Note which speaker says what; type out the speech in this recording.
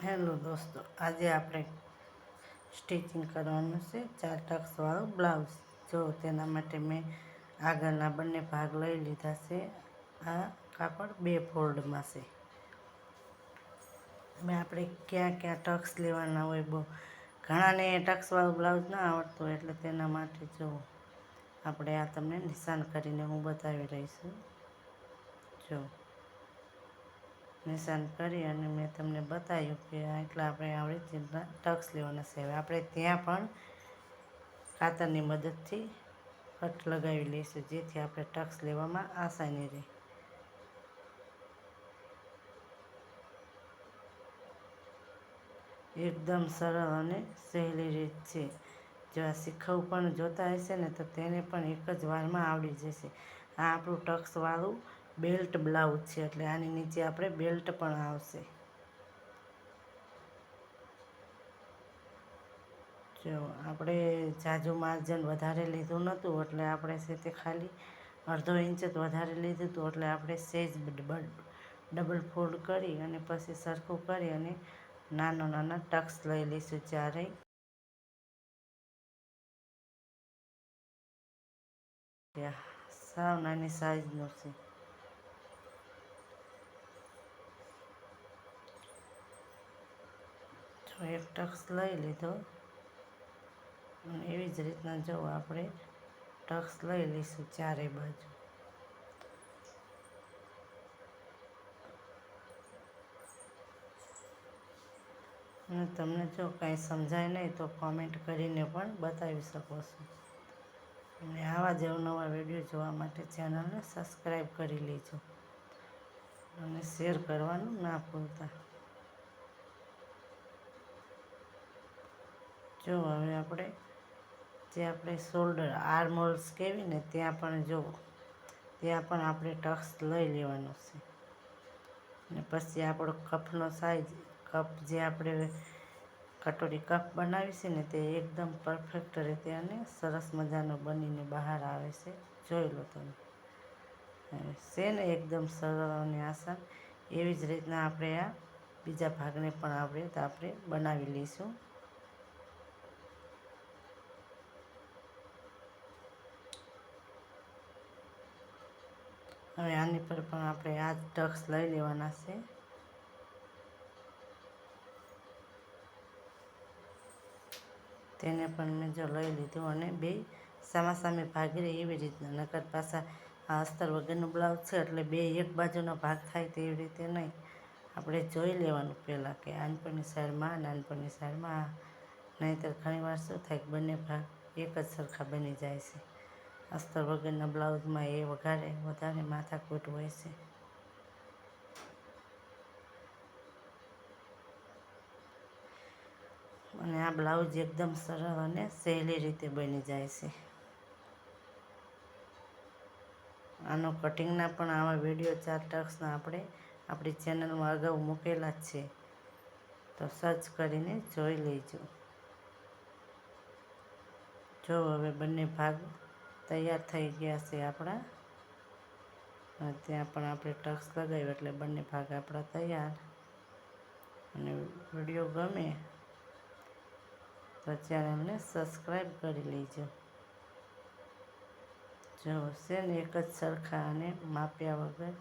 Speaker 1: Hello દોસ્તો, આજે આપણે સ્ટિચિંગ કરવાનું છે 4 ટક્સવાળું બ્લાઉઝ. જો તેના માટે મેં આગળના બંને ભાગ લઈ લીધા છે. આ કાપડ 2 ફોલ્ડમાં છે. આપણે ક્યાં ક્યાં ટક્સ લેવાના હોય, બહુ ઘણાને ટક્સવાળું બ્લાઉઝ ના આવડતું હોય, એટલે તેના માટે જો આપણે આ તમને નિશાન કરીને હું બતાવી રહીશું. જો નિશાન કરી અને મેં તમને બતાવ્યું કે એટલા આપણે આવી રીતના ટક્સ લેવાના છે. હવે આપણે ત્યાં પણ કાતરની મદદથી કટ લગાવી લઈશું, જેથી આપણે ટક્સ લેવામાં આસાની રહે. એકદમ સરળ અને સહેલી રીત છે. જો આ શીખવું પણ જોતા હશે ને તો તેને પણ એક જ વારમાં આવડી જશે. આ આપણું ટક્સવાળું બેલ્ટ બ્લાઉઝ છે, એટલે આની નીચે આપણે બેલ્ટ પણ આવશે. જો આપણે ઝાઝું માર્જન વધારે લીધું નહોતું, એટલે આપણે છે તે ખાલી અડધો ઇંચ જ વધારે લીધું હતું. એટલે આપણે સહેજ ડબલ ફોલ્ડ કરી અને પછી સરખું કરી અને નાના ટક્સ લઈ લઈશું. ચારેય સાવ નાની સાઈઝનું છે. જો એક ટક્સ લઈ લીધો અને એવી જ રીતના જો આપણે ટક્સ લઈ લઈશું ચારેય બાજુ. અને તમને જો કાંઈ સમજાય નહીં તો કોમેન્ટ કરીને પણ બતાવી શકો છો. અને આવા જ અવનવા વિડીયો જોવા માટે ચેનલને સબસ્ક્રાઈબ કરી લેજો અને શેર કરવાનું ના ભૂલતા. જો હવે આપણે શોલ્ડર આર્મહોલ્સ કહેવી ને ત્યાં પણ આપણે ટક્સ લઈ લેવાનું છે. અને પછી આપણો કપનો સાઈઝ, કપ જે આપણે કટોરી કપ બનાવી છે ને તે એકદમ પરફેક્ટ રીતે અને સરસ મજાનો બનીને બહાર આવે છે. જોઈ લો તમે. છે ને એકદમ સરળ અને આસાન. એવી જ રીતના આપણે આ બીજા ભાગને પણ આપણે બનાવી લઈશું. હવે આની પર પણ આપણે આ જ ટક્સ લઈ લેવાના છે. તેને પણ મેં જો લઈ લીધું અને બે સામે ભાગી રહે એવી રીતના. નકર પાછા આ અસ્તર વગરનું બ્લાઉઝ છે, એટલે બે એક બાજુનો ભાગ થાય તેવી રીતે નહીં. આપણે જોઈ લેવાનું પહેલાં કે આનપરની સાઈડમાં અને આનપરની સાઈડમાં આ. નહીંતર ઘણીવાર શું થાય કે બંને ભાગ એક જ સરખા બની જાય છે. અસ્તર વગરના બ્લાઉઝમાં એ વધારે માથાકૂટ હોય છે. અને આ બ્લાઉઝ એકદમ સરળ અને સહેલી રીતે બની જાય છે. આનો કટિંગના પણ આવા વિડીયો 4 ટક્સના આપણે આપણી ચેનલમાં અગાઉ મૂકેલા જ છે, તો સર્ચ કરીને જોઈ લેજો. જો હવે બંને ભાગ તૈયાર થઈ ગયા છે આપણા. ત્યાં પણ આપણે ટક્સ લગાવ્યું એટલે બંને ભાગ આપણા તૈયાર. અને વિડીયો ગમે તો ચેનલને સબસ્ક્રાઈબ કરી લેજો. જો છે ને એક જ સરખા અને માપ્યા વગર